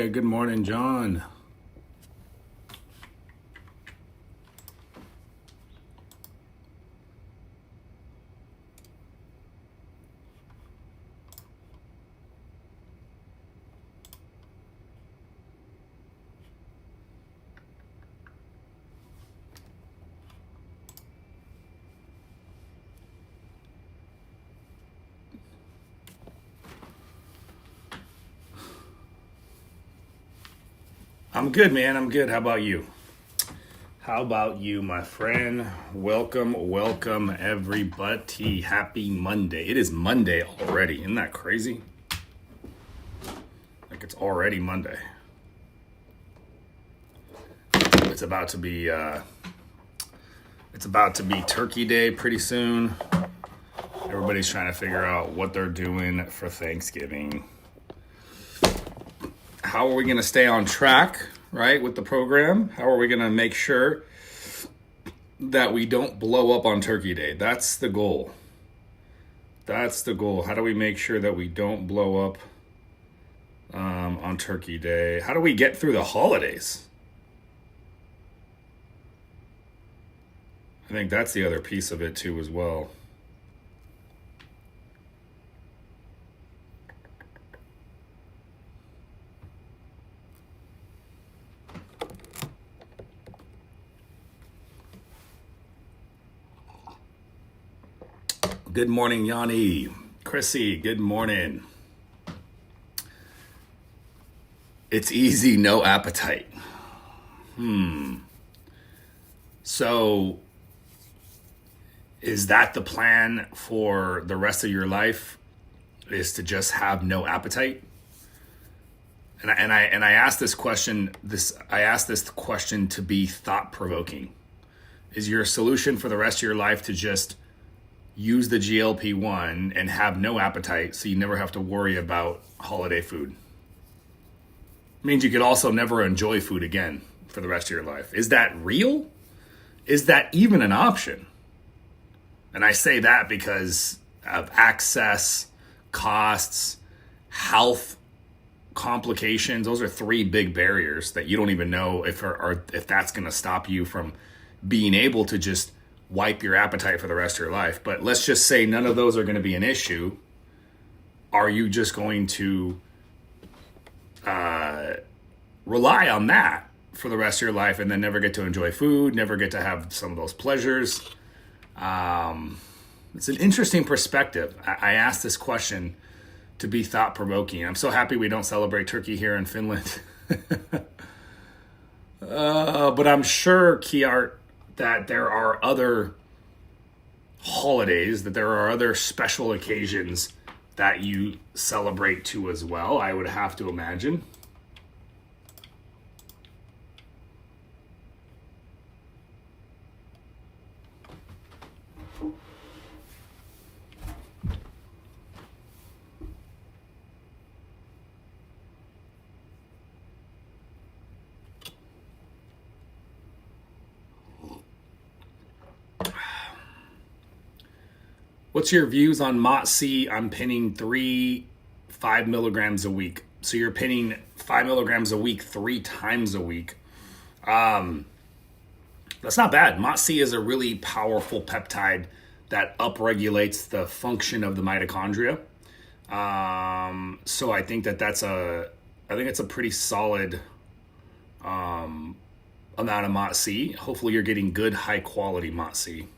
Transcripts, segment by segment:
Hey, good morning, John. I'm good, man. I'm good. How about you? How about you, my friend? Welcome, everybody. Happy Monday. It is Monday already. Isn't that crazy? Like it's already Monday. It's about to be Turkey Day pretty soon. Everybody's trying to figure out what they're doing for Thanksgiving. How are we going to stay on track, right, with the program? How are we going to make sure that we don't blow up on Turkey Day? That's the goal. That's the goal. How do we make sure that we don't blow up on Turkey Day? How do we get through the holidays? I think that's the other piece of it too as well. Good morning, Yanni. Chrissy, good morning. It's easy, no appetite. So, is that the plan for the rest of your life? Is to just have no appetite? And I asked this question. I asked this question to be thought provoking. Is your solution for the rest of your life to just use the GLP-1 and have no appetite so you never have to worry about holiday food? It means you could also never enjoy food again for the rest of your life. Is that real? Is that even an option? And I say that because of access, costs, health complications. Those are three big barriers that you don't even know if that's going to stop you from being able to just wipe your appetite for the rest of your life. But let's just say none of those are going to be an issue. Are you just going to rely on that for the rest of your life and then never get to enjoy food, never get to have some of those pleasures? It's an interesting perspective. I asked this question to be thought-provoking. I'm so happy we don't celebrate Turkey here in Finland. But I'm sure, Kiart, that there are other holidays, that there are other special occasions that you celebrate too as well, I would have to imagine. What's your views on MOTS-C? I'm pinning 5 milligrams a week. So you're pinning 5 milligrams a week 3 times a week. That's not bad. MOTS-C is a really powerful peptide that upregulates the function of the mitochondria. So I think it's a pretty solid amount of MOTS-C. Hopefully you're getting good, high quality MOTS-C.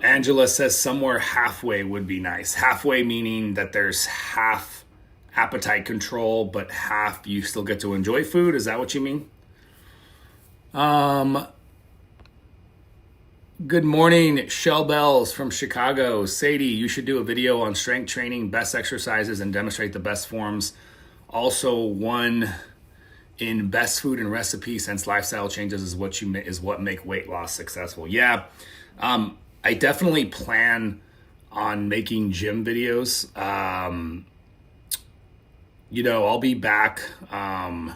Angela says somewhere halfway would be nice. Halfway meaning that there's half appetite control, but half you still get to enjoy food. Is that what you mean? Good morning, Shell Bells from Chicago. Sadie, you should do a video on strength training, best exercises, and demonstrate the best forms. Also, one in best food and recipe, since lifestyle changes is what make weight loss successful. Yeah. I definitely plan on making gym videos. I'll be back. I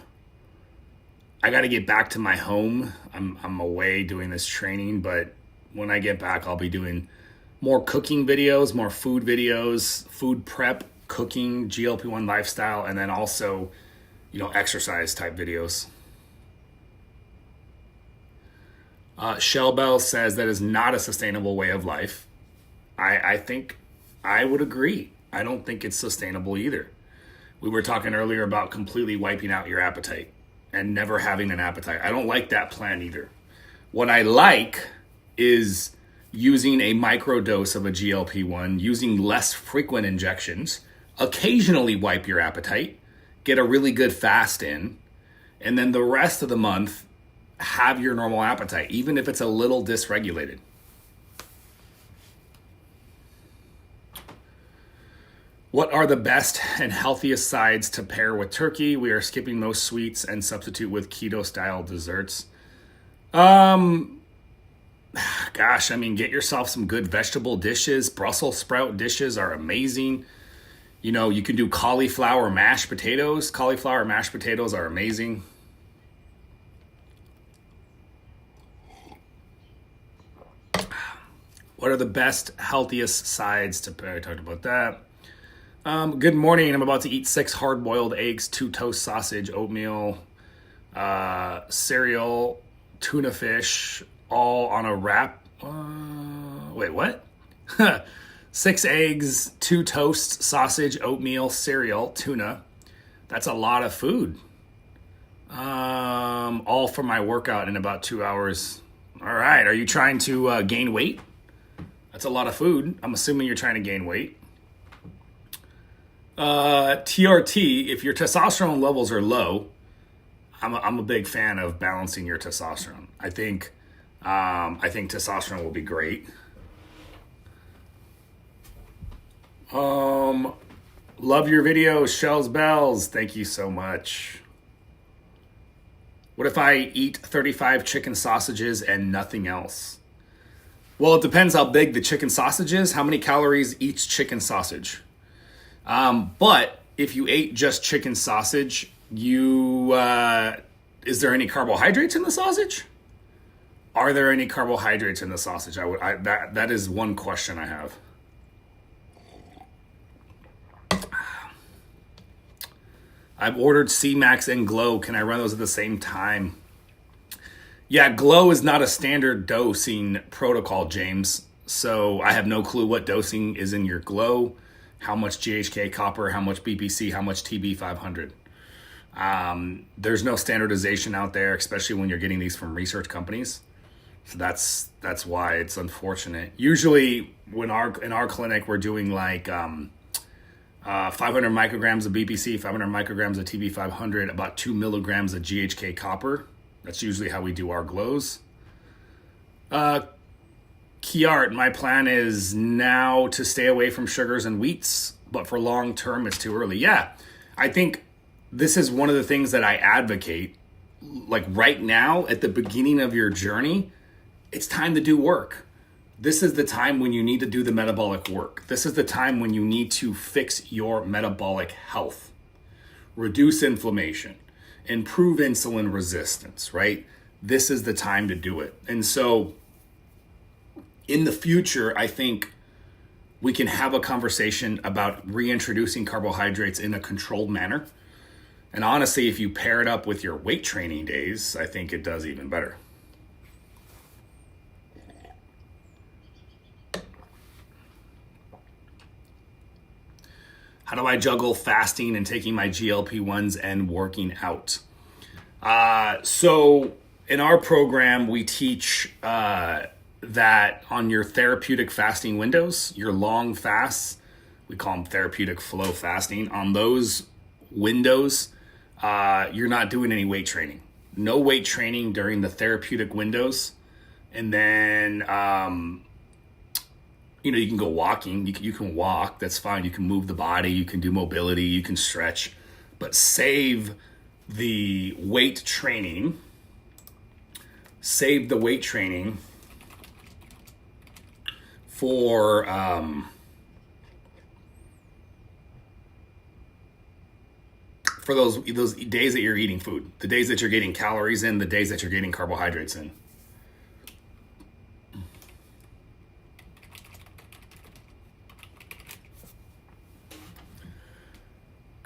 got to get back to my home. I'm away doing this training, but when I get back, I'll be doing more cooking videos, more food videos, food prep cooking, GLP-1 lifestyle, and then also, exercise type videos. Shell Bell says that is not a sustainable way of life. I think I would agree. I don't think it's sustainable either. We were talking earlier about completely wiping out your appetite and never having an appetite. I don't like that plan either. What I like is using a microdose of a GLP-1, using less frequent injections, occasionally wipe your appetite, get a really good fast in, and then the rest of the month, have your normal appetite, even if it's a little dysregulated. What are the best and healthiest sides to pair with turkey? We are skipping most sweets and substitute with keto-style desserts. Get yourself some good vegetable dishes. Brussels sprout dishes are amazing. You can do cauliflower mashed potatoes. Cauliflower mashed potatoes are amazing. What are the best, healthiest sides to pair? I talked about that. Good morning. I'm about to eat 6 hard-boiled eggs, 2 toast sausage, oatmeal, cereal, tuna fish, all on a wrap. Wait, what? 6 eggs, 2 toast, sausage, oatmeal, cereal, tuna. That's a lot of food. All for my workout in about 2 hours. All right. Are you trying to gain weight? That's a lot of food. I'm assuming you're trying to gain weight. TRT, if your testosterone levels are low, I'm a big fan of balancing your testosterone. I think testosterone will be great. Love your videos, Shells Bells. Thank you so much. What if I eat 35 chicken sausages and nothing else? Well, it depends how big the chicken sausage is, how many calories each chicken sausage. But if you ate just chicken sausage, is there any carbohydrates in the sausage? Are there any carbohydrates in the sausage? That is one question I have. I've ordered C-Max and Glow. Can I run those at the same time? Yeah, Glow is not a standard dosing protocol, James. So I have no clue what dosing is in your Glow, how much GHK copper, how much BPC, how much TB500. There's no standardization out there, especially when you're getting these from research companies. So that's why it's unfortunate. Usually in our clinic, we're doing like 500 micrograms of BPC, 500 micrograms of TB500, about 2 milligrams of GHK copper. That's usually how we do our glows. Kiart, my plan is now to stay away from sugars and wheats, but for long term, it's too early. Yeah, I think this is one of the things that I advocate. Like right now, at the beginning of your journey, it's time to do work. This is the time when you need to do the metabolic work. This is the time when you need to fix your metabolic health, reduce inflammation, improve insulin resistance, right? This is the time to do it. And so in the future, I think we can have a conversation about reintroducing carbohydrates in a controlled manner. And honestly, if you pair it up with your weight training days, I think it does even better. How do I juggle fasting and taking my GLP-1s and working out? So in our program, we teach that on your therapeutic fasting windows, your long fasts, we call them therapeutic flow fasting. On those windows, you're not doing any weight training. No weight training during the therapeutic windows. And then you can go walking. You can walk. That's fine. You can move the body. You can do mobility. You can stretch. But save the weight training. Save the weight training for those days that you're eating food, the days that you're getting calories in, the days that you're getting carbohydrates in.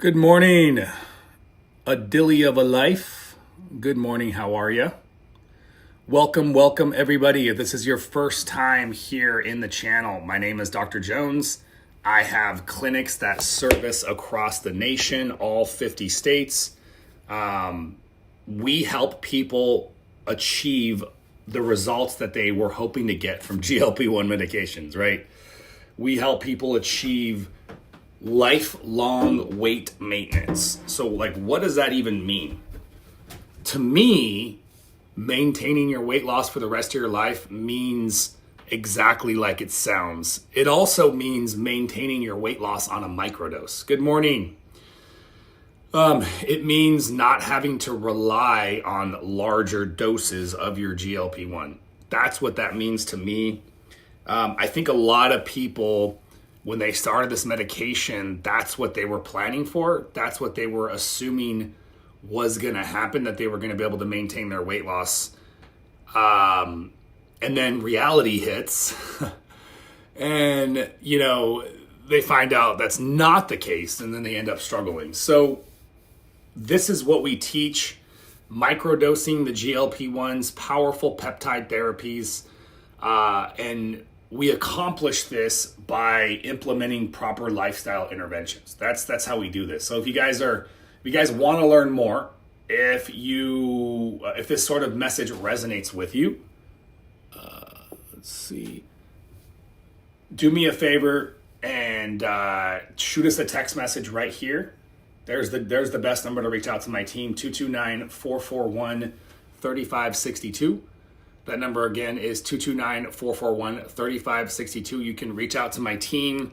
Good morning, a dilly of a life. Good morning, how are you? Welcome everybody. If this is your first time here in the channel, my name is Dr. Jones. I have clinics that service across the nation, all 50 states. We help people achieve the results that they were hoping to get from GLP-1 medications, right? We help people achieve lifelong weight maintenance. So what does that even mean? To me, maintaining your weight loss for the rest of your life means exactly like it sounds. It also means maintaining your weight loss on a microdose. Good morning. It means not having to rely on larger doses of your GLP-1. That's what that means to me. I think a lot of people, when they started this medication, that's what they were planning for. That's what they were assuming was going to happen, that they were going to be able to maintain their weight loss. And then reality hits and, they find out that's not the case, and then they end up struggling. So this is what we teach: microdosing the GLP-1s, powerful peptide therapies, and we accomplish this by implementing proper lifestyle interventions. That's how we do this. So if you guys want to learn more, if this sort of message resonates with you, let's see. Do me a favor and shoot us a text message right here. There's the best number to reach out to my team, 229-441-3562. That number again is 229-441-3562. You can reach out to my team.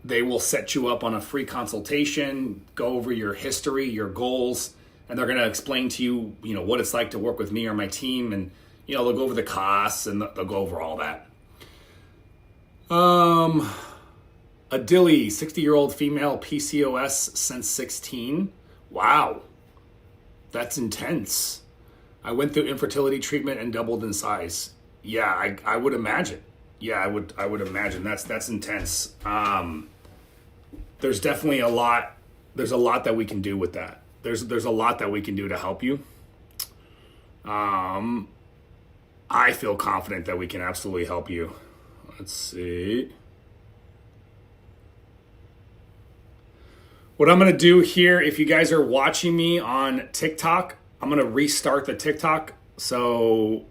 They will set you up on a free consultation, go over your history, your goals, and they're going to explain to you, what it's like to work with me or my team, and they'll go over the costs and they'll go over all that. A dilly, 60-year-old female, PCOS since 16. Wow, that's intense. I went through infertility treatment and doubled in size. Yeah, I would imagine. Yeah, I would imagine. That's intense. There's definitely a lot. There's a lot that we can do with that. There's a lot that we can do to help you. I feel confident that we can absolutely help you. Let's see. What I'm going to do here, if you guys are watching me on TikTok, I'm going to restart the TikTok. So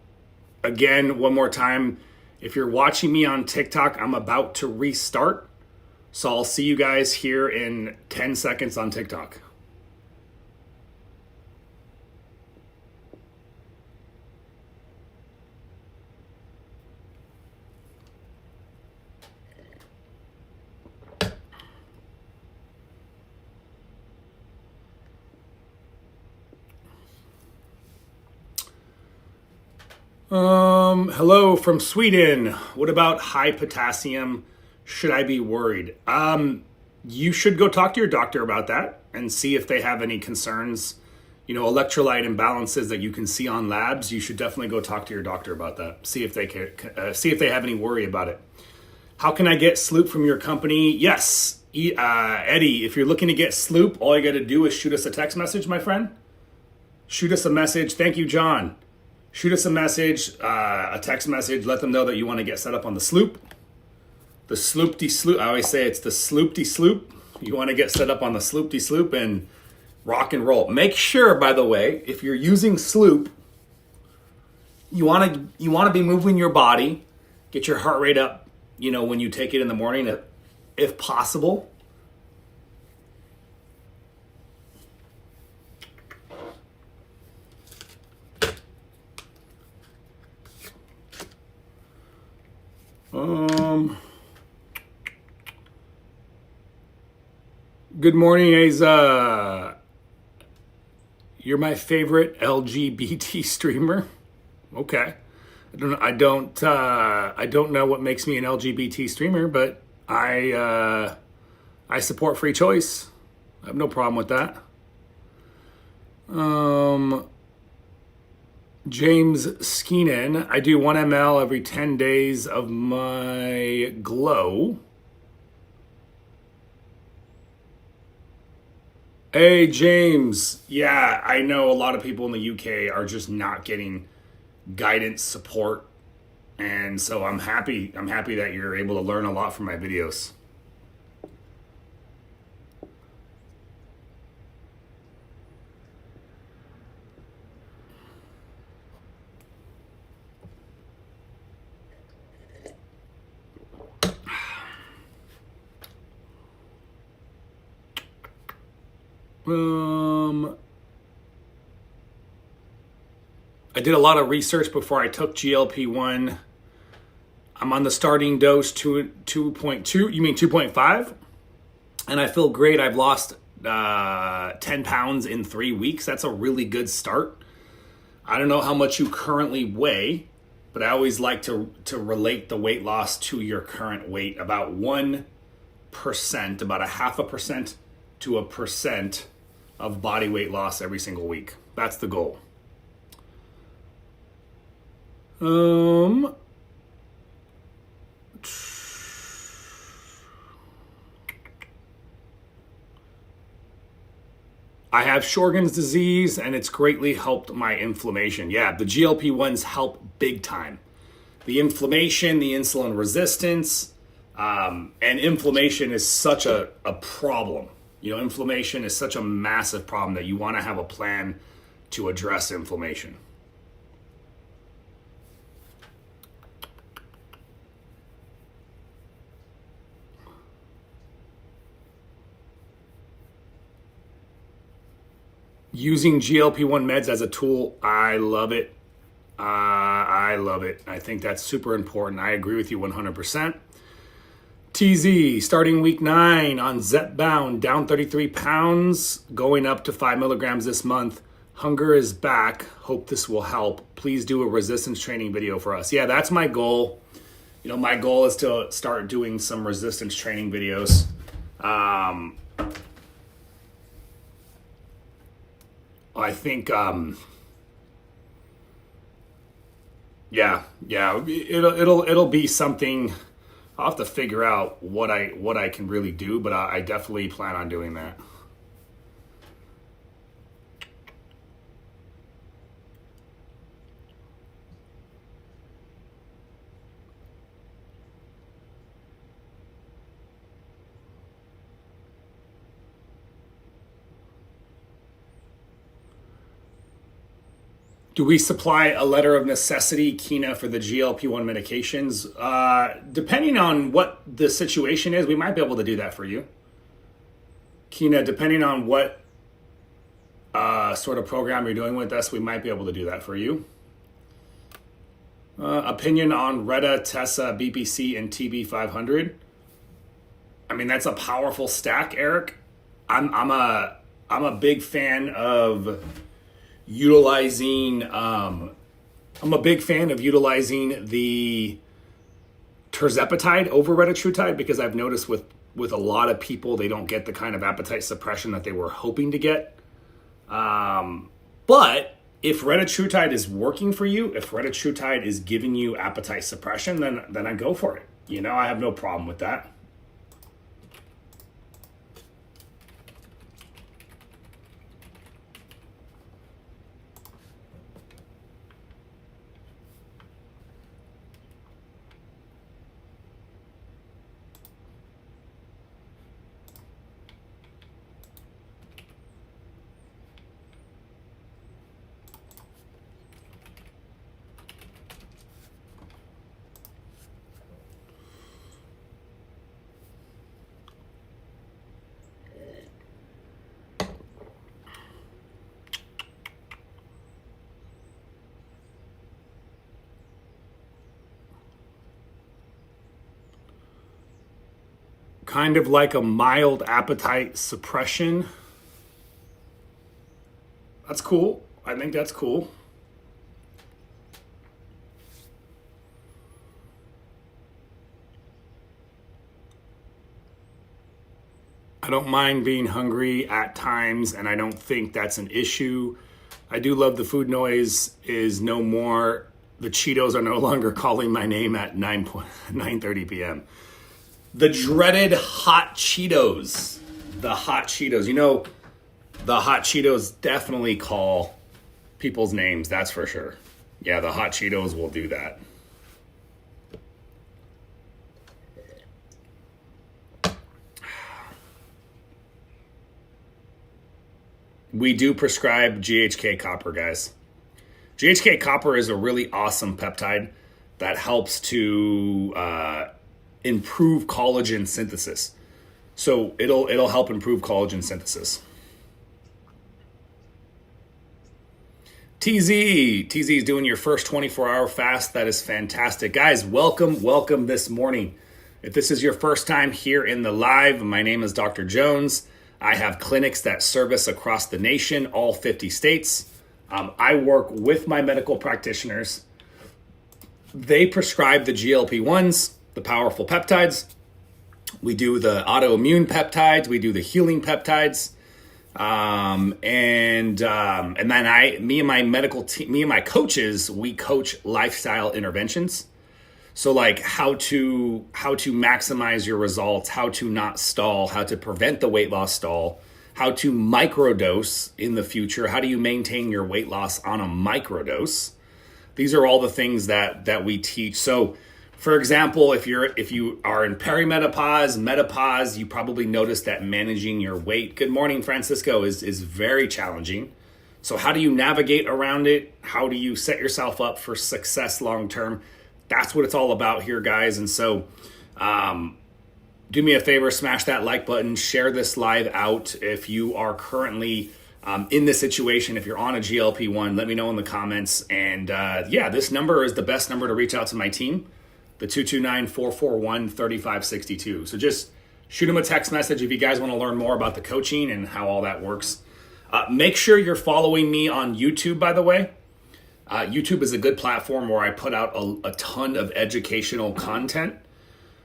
again, one more time, if you're watching me on TikTok, I'm about to restart. So I'll see you guys here in 10 seconds on TikTok. Hello from Sweden. What about high potassium? Should I be worried? You should go talk to your doctor about that and see if they have any concerns. Electrolyte imbalances that you can see on labs. You should definitely go talk to your doctor about that. See if they have any worry about it. How can I get Sloop from your company? Yes, Eddie. If you're looking to get Sloop, all you got to do is shoot us a text message, my friend. Shoot us a message. Thank you, John. Shoot us a message, a text message. Let them know that you want to get set up on the Sloop. The Sloop-de-Sloop. I always say it's the Sloop-de-Sloop. You want to get set up on the Sloop-de-Sloop and rock and roll. Make sure, by the way, if you're using Sloop, you want to be moving your body. Get your heart rate up, when you take it in the morning, if possible. Good morning, Asa. You're my favorite LGBT streamer. Okay. I don't know what makes me an LGBT streamer, but I support free choice. I have no problem with that. James Skeenan, I do 1 ml every 10 days of my glow. Hey, James. Yeah, I know a lot of people in the UK are just not getting guidance, support, and so I'm happy. I'm happy that you're able to learn a lot from my videos. I did a lot of research before I took GLP-1. I'm on the starting dose 2.2. You mean 2.5? And I feel great. I've lost 10 pounds in 3 weeks. That's a really good start. I don't know how much you currently weigh, but I always like to relate the weight loss to your current weight. About 1%, about 0.5% to 1% of body weight loss every single week. That's the goal. I have Sjogren's disease and it's greatly helped my inflammation. Yeah, the GLP-1s help big time. The inflammation, the insulin resistance, and inflammation is such a problem. You know, inflammation is such a massive problem that you want to have a plan to address inflammation. Using GLP-1 meds as a tool, I love it. I love it. I think that's super important. I agree with you 100%. TZ, starting week 9 on Zepbound, down 33 pounds, going up to 5 milligrams this month. Hunger is back. Hope this will help. Please do a resistance training video for us. Yeah, that's my goal. You know, my goal is to start doing some resistance training videos. I think, it'll be something. I'll have to figure out what I can really do, but I definitely plan on doing that. Do we supply a letter of necessity, Kina, for the GLP-1 medications? Depending on what the situation is, we might be able to do that for you. Kina, depending on what sort of program you're doing with us, we might be able to do that for you. Opinion on Retta, Tessa, BPC, and TB500. I mean, that's a powerful stack, Eric. I'm a big fan of utilizing the tirzepatide over retatrutide, because I've noticed with a lot of people, they don't get the kind of appetite suppression that they were hoping to get. But if retatrutide is working for you, if retatrutide is giving you appetite suppression, then I go for it. You know, I have no problem with that. Kind of like a mild appetite suppression. That's cool. I think that's cool. I don't mind being hungry at times, and I don't think that's an issue. I do love the food noise is no more. The Cheetos are no longer calling my name at 9:30 p.m. The dreaded hot Cheetos. The hot Cheetos. You know, The hot Cheetos definitely call people's names, that's for sure. Yeah, the hot Cheetos will do that. We do prescribe GHK copper, guys. GHK copper is a really awesome peptide that helps to improve collagen synthesis. So it'll help improve collagen synthesis. TZ is doing your first 24-hour fast. That is fantastic. Guys, welcome this morning. If this is your first time here in the live, my name is Dr. Jones. I have clinics that service across the nation, all 50 states. I work with my medical practitioners. They prescribe the GLP-1s, the powerful peptides. We do the autoimmune peptides. We do the healing peptides. And then me and my medical team, me and my coaches, we coach lifestyle interventions. So like how to maximize your results, how to not stall, how to prevent the weight loss stall, how to microdose in the future. How do you maintain your weight loss on a microdose? These are all the things that we teach. So for example, if you are in perimenopause, menopause, you probably noticed that managing your weight, good morning, Francisco, is very challenging. So how do you navigate around it? How do you set yourself up for success long term? That's what it's all about here, guys. And so do me a favor, smash that like button, share this live out. If you are currently in this situation, if you're on a GLP-1, let me know in the comments. And this number is the best number to reach out to my team, the 229-441-3562. So just shoot them a text message if you guys want to learn more about the coaching and how all that works. Make sure you're following me on YouTube, by the way. YouTube is a good platform where I put out a ton of educational content.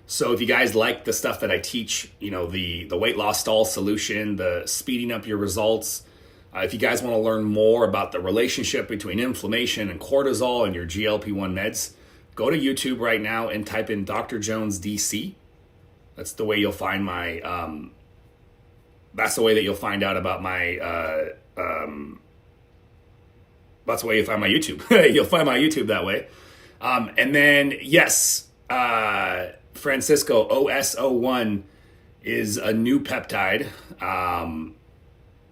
So if you guys like the stuff that I teach, the weight loss stall solution, the speeding up your results, if you guys want to learn more about the relationship between inflammation and cortisol and your GLP-1 meds, go to YouTube right now and type in Dr. Jones DC. That's the way you'll find my, that's the way that you'll find out about my, that's the way you find my YouTube. You'll find my YouTube that way. And then, yes, Francisco, OS01 is a new peptide.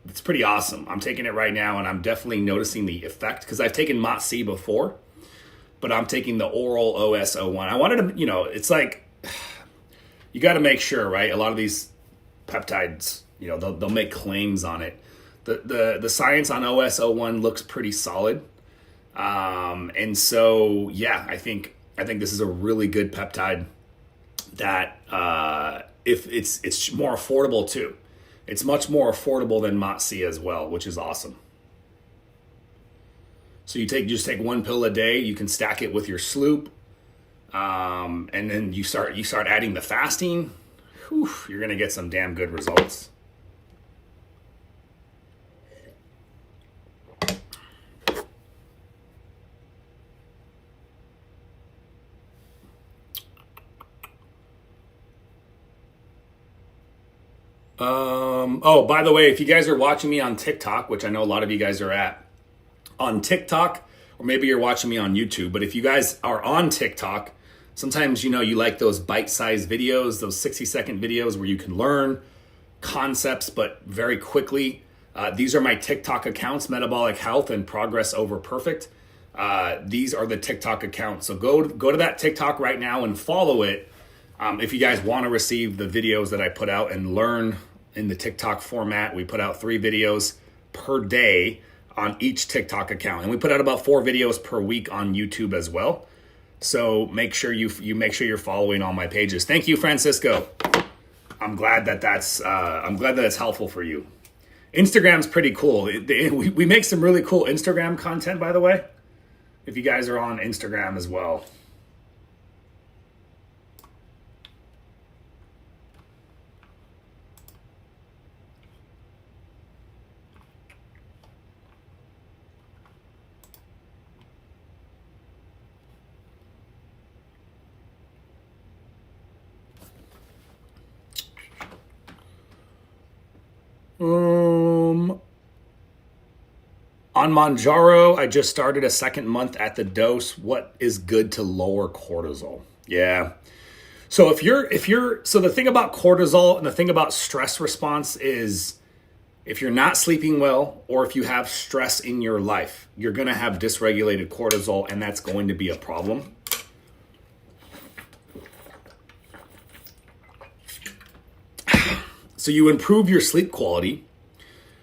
It's pretty awesome. I'm taking it right now, and I'm definitely noticing the effect because I've taken MOTS-C before, but I'm taking the oral OS01. I wanted to, it's like, you got to make sure, right? A lot of these peptides, they'll make claims on it. The science on OS01 looks pretty solid. And so, yeah, I think this is a really good peptide that if it's more affordable too. It's much more affordable than MOTS-C as well, which is awesome. So you just take one pill a day, you can stack it with your sloop. And then you start adding the fasting. Whew, you're going to get some damn good results. By the way, if you guys are watching me on TikTok, which I know a lot of you guys are on TikTok, or maybe you're watching me on YouTube, but if you guys are on TikTok, sometimes, you like those bite-sized videos, those 60-second videos where you can learn concepts, but very quickly. These are my TikTok accounts, Metabolic Health and Progress Over Perfect. These are the TikTok accounts. So go to that TikTok right now and follow it. If you guys want to receive the videos that I put out and learn in the TikTok format, we put out 3 videos per day on each TikTok account. And we put out about 4 videos per week on YouTube as well. So make sure you make sure you're following all my pages. Thank you, Francisco. I'm glad that it's helpful for you. Instagram's pretty cool. We make some really cool Instagram content, by the way, if you guys are on Instagram as well. On Monjaro, I just started a second month at the dose. What is good to lower cortisol? Yeah. So so the thing about cortisol and the thing about stress response is if you're not sleeping well or if you have stress in your life, you're going to have dysregulated cortisol, and that's going to be a problem. So you improve your sleep quality.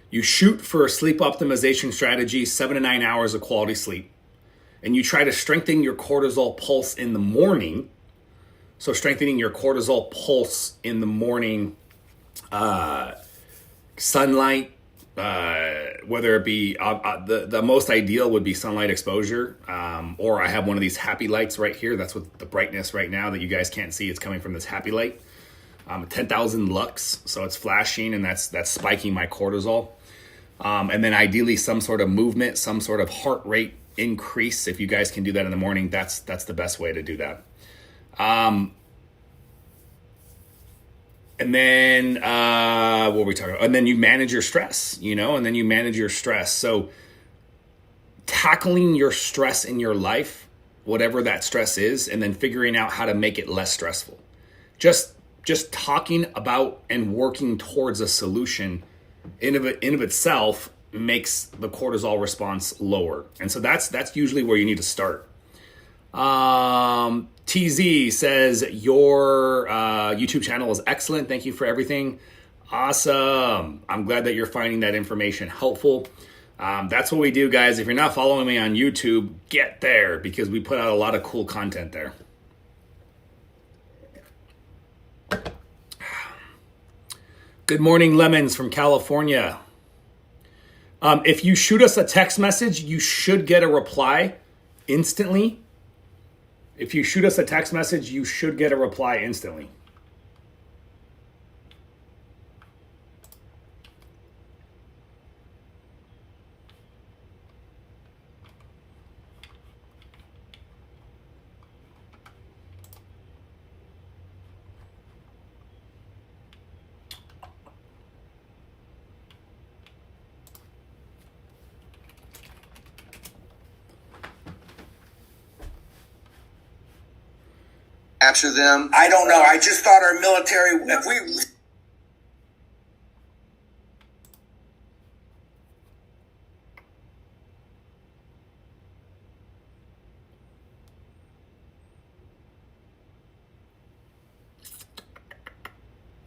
You shoot for a sleep optimization strategy, 7 to 9 hours of quality sleep. And you try to strengthen your cortisol pulse in the morning. So strengthening your cortisol pulse in the morning, sunlight, whether it be, the most ideal would be sunlight exposure. Or I have one of these happy lights right here. That's what the brightness right now that you guys can't see. It's coming from this happy light. 10,000 lux, so it's flashing, and that's spiking my cortisol. And then ideally some sort of movement, some sort of heart rate increase. If you guys can do that in the morning, that's the best way to do that. And then what were we talking about? And then you manage your stress, So tackling your stress in your life, whatever that stress is, and then figuring out how to make it less stressful. Just talking about and working towards a solution in of itself makes the cortisol response lower. And so that's usually where you need to start. TZ says, your YouTube channel is excellent. Thank you for everything. Awesome. I'm glad that you're finding that information helpful. That's what we do, guys. If you're not following me on YouTube, get there because we put out a lot of cool content there. Good morning, Lemons from California. If you shoot us a text message, you should get a reply instantly. If you shoot us a text message, you should get a reply instantly. Capture them. I don't know. I just thought our military, if we...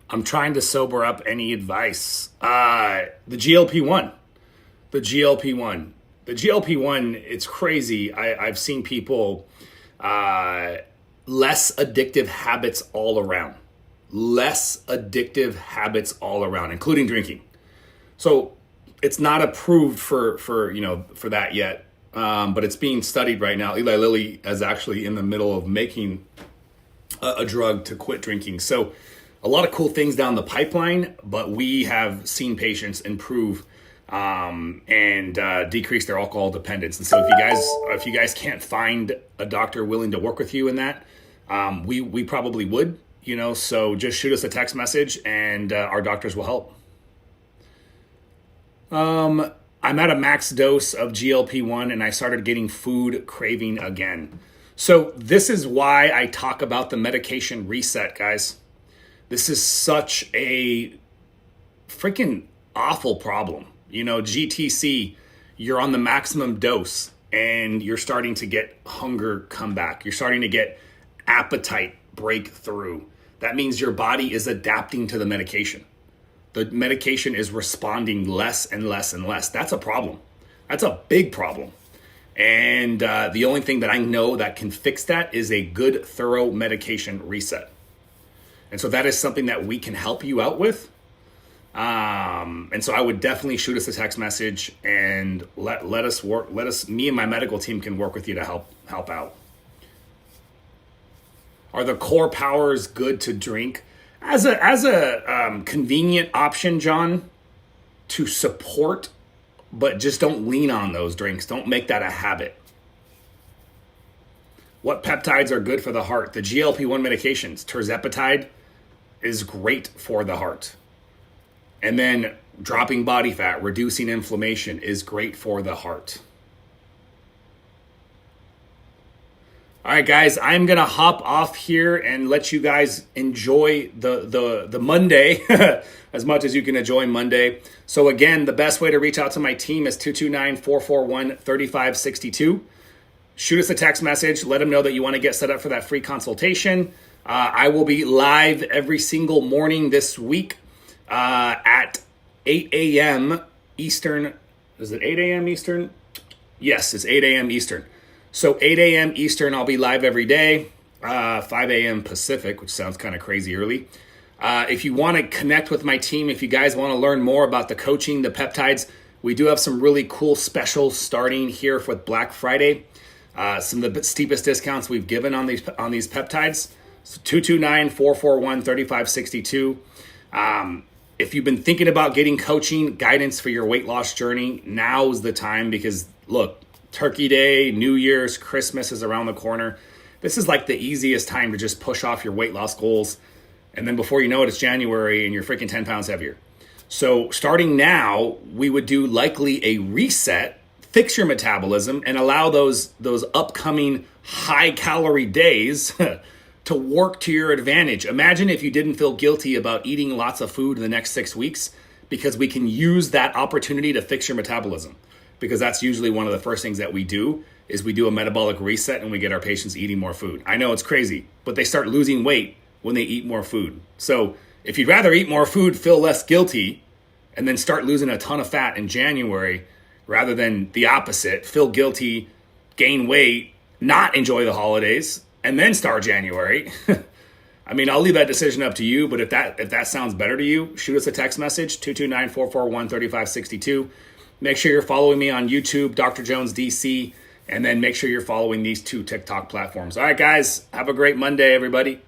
I'm trying to sober up. Any advice? The GLP-1. The GLP-1. The GLP-1, it's crazy. I've seen people... less addictive habits all around. Less addictive habits all around, including drinking. So it's not approved for that yet, but it's being studied right now. Eli Lilly is actually in the middle of making a drug to quit drinking. So a lot of cool things down the pipeline, but we have seen patients improve and decrease their alcohol dependence. And so if you guys can't find a doctor willing to work with you in that, we probably would, so just shoot us a text message and our doctors will help. I'm at a max dose of GLP-1 and I started getting food craving again. So this is why I talk about the medication reset, guys. This is such a freaking awful problem. GTC, you're on the maximum dose and you're starting to get hunger come back. You're starting to get appetite breakthrough. That means your body is adapting to the medication. The medication is responding less and less and less. That's a problem. That's a big problem. And the only thing that I know that can fix that is a good, thorough medication reset. And so that is something that we can help you out with. And so I would definitely shoot us a text message and let us work. Me and my medical team can work with you to help out. Are the core powers good to drink? As a convenient option, John, to support, but just don't lean on those drinks. Don't make that a habit. What peptides are good for the heart? The GLP-1 medications. Tirzepatide is great for the heart. And then dropping body fat, reducing inflammation is great for the heart. All right, guys, I'm going to hop off here and let you guys enjoy the Monday as much as you can enjoy Monday. So again, the best way to reach out to my team is 229-441-3562. Shoot us a text message. Let them know that you want to get set up for that free consultation. I will be live every single morning this week at 8 a.m. Eastern. Is it 8 a.m. Eastern? Yes, it's 8 a.m. Eastern. So 8 a.m. Eastern, I'll be live every day, 5 a.m. Pacific, which sounds kind of crazy early. If you want to connect with my team, if you guys want to learn more about the coaching, the peptides, we do have some really cool specials starting here with Black Friday. Some of the steepest discounts we've given on these peptides. So 229-441-3562. If you've been thinking about getting coaching, guidance for your weight loss journey, now's the time because look, Turkey Day, New Year's, Christmas is around the corner. This is like the easiest time to just push off your weight loss goals. And then before you know it, it's January and you're freaking 10 pounds heavier. So starting now, we would do likely a reset, fix your metabolism, and allow those upcoming high calorie days to work to your advantage. Imagine if you didn't feel guilty about eating lots of food in the next 6 weeks, because we can use that opportunity to fix your metabolism. Because that's usually one of the first things that we do is we do a metabolic reset and we get our patients eating more food. I know it's crazy, but they start losing weight when they eat more food. So if you'd rather eat more food, feel less guilty, and then start losing a ton of fat in January, rather than the opposite, feel guilty, gain weight, not enjoy the holidays, and then start January. I mean, I'll leave that decision up to you, but if that sounds better to you, shoot us a text message, 229-441-3562. Make sure you're following me on YouTube, Dr. Jones DC, and then make sure you're following these 2 TikTok platforms. All right, guys, have a great Monday, everybody.